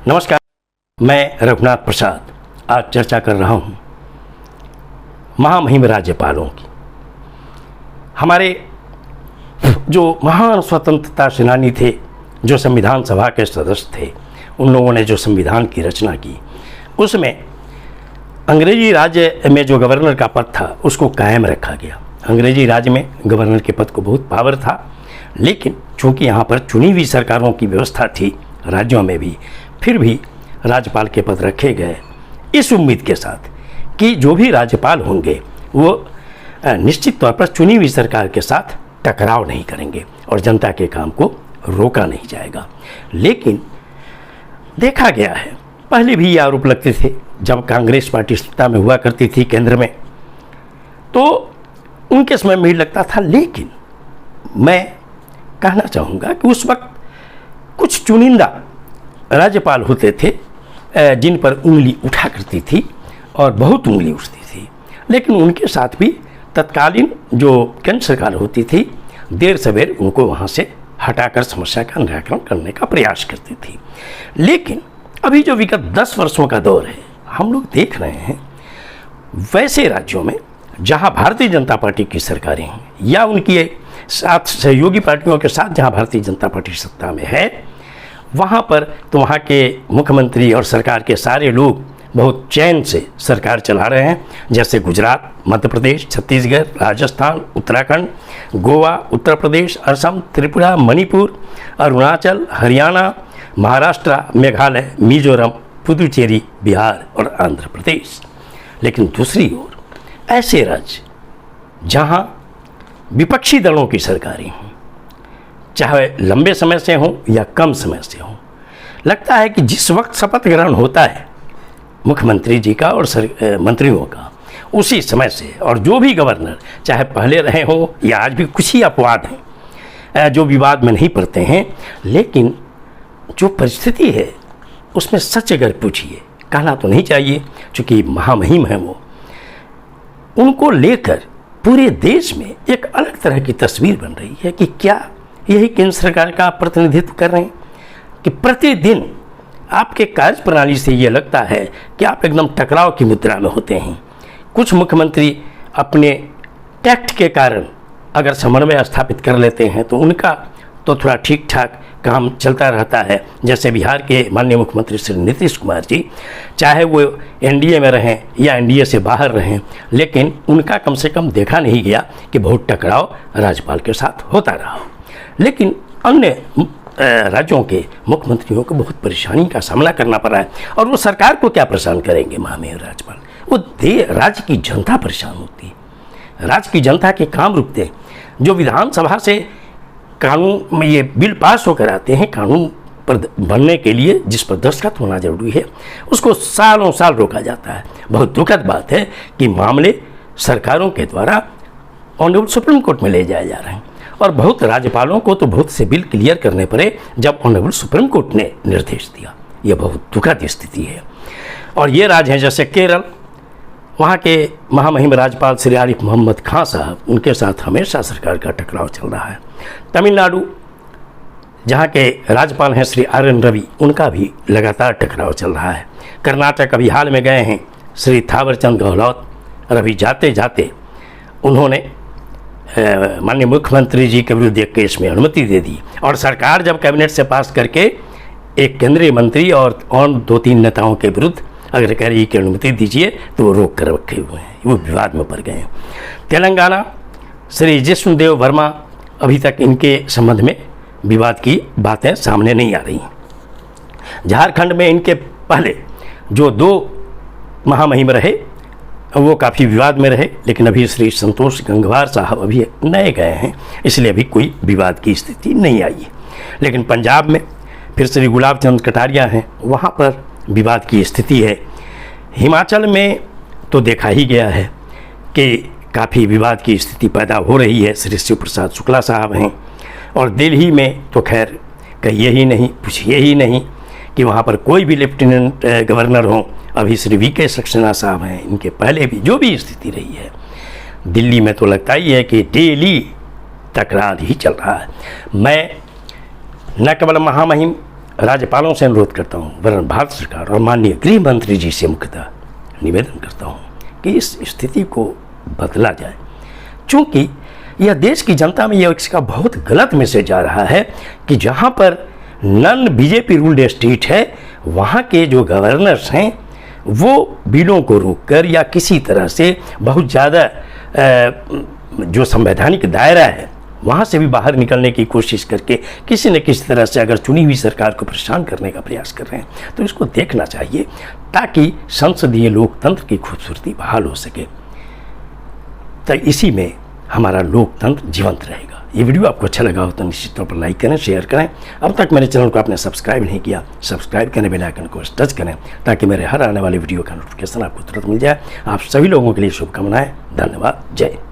नमस्कार, मैं रघुनाथ प्रसाद आज चर्चा कर रहा हूँ महामहिम राज्यपालों की। हमारे जो महान स्वतंत्रता सेनानी थे, जो संविधान सभा के सदस्य थे, उन लोगों ने जो संविधान की रचना की, उसमें अंग्रेजी राज्य में जो गवर्नर का पद था उसको कायम रखा गया। अंग्रेजी राज्य में गवर्नर के पद को बहुत पावर था, लेकिन चूंकि यहाँ पर चुनी हुई सरकारों की व्यवस्था थी राज्यों में भी, फिर भी राज्यपाल के पद रखे गए, इस उम्मीद के साथ कि जो भी राज्यपाल होंगे वो निश्चित तौर पर चुनी हुई सरकार के साथ टकराव नहीं करेंगे और जनता के काम को रोका नहीं जाएगा। लेकिन देखा गया है, पहले भी ये आरोप लगते थे जब कांग्रेस पार्टी सत्ता में हुआ करती थी केंद्र में, तो उनके समय में ही लगता था। लेकिन मैं कहना चाहूँगा कि उस वक्त कुछ चुनिंदा राज्यपाल होते थे जिन पर उंगली उठा करती थी और बहुत उंगली उठती थी, लेकिन उनके साथ भी तत्कालीन जो केंद्र सरकार होती थी देर सवेर उनको वहाँ से हटाकर समस्या का निराकरण करने का प्रयास करती थी। लेकिन अभी जो विगत 10 वर्षों का दौर है, हम लोग देख रहे हैं वैसे राज्यों में जहाँ भारतीय जनता पार्टी की सरकारें हैं या उनकी साथ सहयोगी पार्टियों के साथ जहाँ भारतीय जनता पार्टी सत्ता में है, वहाँ पर तो वहाँ के मुख्यमंत्री और सरकार के सारे लोग बहुत चैन से सरकार चला रहे हैं। जैसे गुजरात, मध्य प्रदेश, छत्तीसगढ़, राजस्थान, उत्तराखंड, गोवा, उत्तर प्रदेश, असम, त्रिपुरा, मणिपुर, अरुणाचल, हरियाणा, महाराष्ट्र, मेघालय, मिजोरम, पुदुचेरी, बिहार और आंध्र प्रदेश। लेकिन दूसरी ओर ऐसे राज्य जहाँ विपक्षी दलों की सरकारें हैं, चाहे लंबे समय से हों या कम समय से हों, लगता है कि जिस वक्त शपथ ग्रहण होता है मुख्यमंत्री जी का और मंत्रियों का, उसी समय से, और जो भी गवर्नर चाहे पहले रहे हों या आज भी कुछ ही अपवाद हैं जो विवाद में नहीं पड़ते हैं, लेकिन जो परिस्थिति है उसमें सच अगर पूछिए, कहना तो नहीं चाहिए चूँकि महामहिम है वो, उनको लेकर पूरे देश में एक अलग तरह की तस्वीर बन रही है कि क्या यही केंद्र सरकार का प्रतिनिधित्व कर रहे हैं कि प्रतिदिन आपके कार्य प्रणाली से ये लगता है कि आप एकदम टकराव की मुद्रा में होते हैं। कुछ मुख्यमंत्री अपने टैक्ट के कारण अगर समन्वय स्थापित कर लेते हैं तो उनका तो थोड़ा ठीक ठाक काम चलता रहता है। जैसे बिहार के माननीय मुख्यमंत्री श्री नीतीश कुमार जी, चाहे वो एनडीए में रहें या एनडीए से बाहर रहें, लेकिन उनका कम से कम देखा नहीं गया कि बहुत टकराव राज्यपाल के साथ होता रहा। लेकिन अन्य राज्यों के मुख्यमंत्रियों को बहुत परेशानी का सामना करना पड़ा है, और वो सरकार को क्या परेशान करेंगे महामहिम राज्यपाल, वो राज्य की जनता परेशान होती है, राज्य की जनता के काम रुकते हैं। जो विधानसभा से कानून में ये बिल पास होकर आते हैं, कानून पर बनने के लिए जिस पर दस्तखत होना जरूरी है, उसको सालों साल रोका जाता है। बहुत दुखद बात है कि मामले सरकारों के द्वारा ऑनरेबल सुप्रीम कोर्ट में ले जाए जा रहे हैं, और बहुत राज्यपालों को तो बहुत से बिल क्लियर करने पड़े जब ऑनरेबल सुप्रीम कोर्ट ने निर्देश दिया। यह बहुत दुखद स्थिति है। और ये राज्य हैं जैसे केरल, वहाँ के महामहिम राज्यपाल श्री आरिफ मोहम्मद खान साहब, उनके साथ हमेशा सरकार का टकराव चल रहा है। तमिलनाडु, जहाँ के राज्यपाल हैं श्री आर एन रवि, उनका भी लगातार टकराव चल रहा है। कर्नाटक अभी हाल में गए हैं श्री थावरचंद गहलोत, और अभी जाते जाते उन्होंने माननीय मुख्यमंत्री जी के विरुद्ध एक केस में अनुमति दे दी, और सरकार जब कैबिनेट से पास करके एक केंद्रीय मंत्री और 2-3 नेताओं के विरुद्ध अगर कह रही कि अनुमति दीजिए तो वो रोक कर रखे हुए हैं, वो विवाद में पड़ गए हैं। तेलंगाना, श्री जिष्णुदेव वर्मा, अभी तक इनके संबंध में विवाद की बातें सामने नहीं आ रही हैं। झारखंड में इनके पहले जो 2 महामहिम रहे वो काफ़ी विवाद में रहे, लेकिन अभी श्री संतोष गंगवार साहब अभी नए गए हैं, इसलिए अभी कोई विवाद की स्थिति नहीं आई है। लेकिन पंजाब में फिर श्री गुलाब चंद कटारिया हैं, वहाँ पर विवाद की स्थिति है। हिमाचल में तो देखा ही गया है कि काफ़ी विवाद की स्थिति पैदा हो रही है, श्री शिव प्रसाद शुक्ला साहब हैं। और दिल्ली में तो खैर कहिए ही नहीं, पूछिए ही नहीं कि वहाँ पर कोई भी लेफ्टिनेंट गवर्नर हो। अभी श्री वी.के. सक्सेना साहब हैं, इनके पहले भी जो भी स्थिति रही है, दिल्ली में तो लगता ही है कि डेली तकरार ही चल रहा है। मैं न केवल महामहिम राज्यपालों से अनुरोध करता हूँ, वरन भारत सरकार और माननीय गृह मंत्री जी से मुख्यतः निवेदन करता हूँ कि इस स्थिति को बदला जाए, क्योंकि यह देश की जनता में यह इसका बहुत गलत मैसेज जा रहा है कि जहाँ पर नॉन बीजेपी रूल्ड स्टेट है वहाँ के जो गवर्नर्स हैं वो बिलों को रोककर या किसी तरह से बहुत ज़्यादा जो संवैधानिक दायरा है वहाँ से भी बाहर निकलने की कोशिश करके किसी न किसी तरह से अगर चुनी हुई सरकार को परेशान करने का प्रयास कर रहे हैं तो इसको देखना चाहिए, ताकि संसदीय लोकतंत्र की खूबसूरती बहाल हो सके। तो इसी में हमारा लोकतंत्र जीवंत रहेगा। ये वीडियो आपको अच्छा लगा हो तो निश्चित तौर पर लाइक करें, शेयर करें। अब तक मेरे चैनल को आपने सब्सक्राइब नहीं किया, सब्सक्राइब करें, बेल आइकन को टच करें, ताकि मेरे हर आने वाले वीडियो का नोटिफिकेशन आपको तुरंत मिल जाए। आप सभी लोगों के लिए शुभकामनाएं। धन्यवाद। जय हिंद।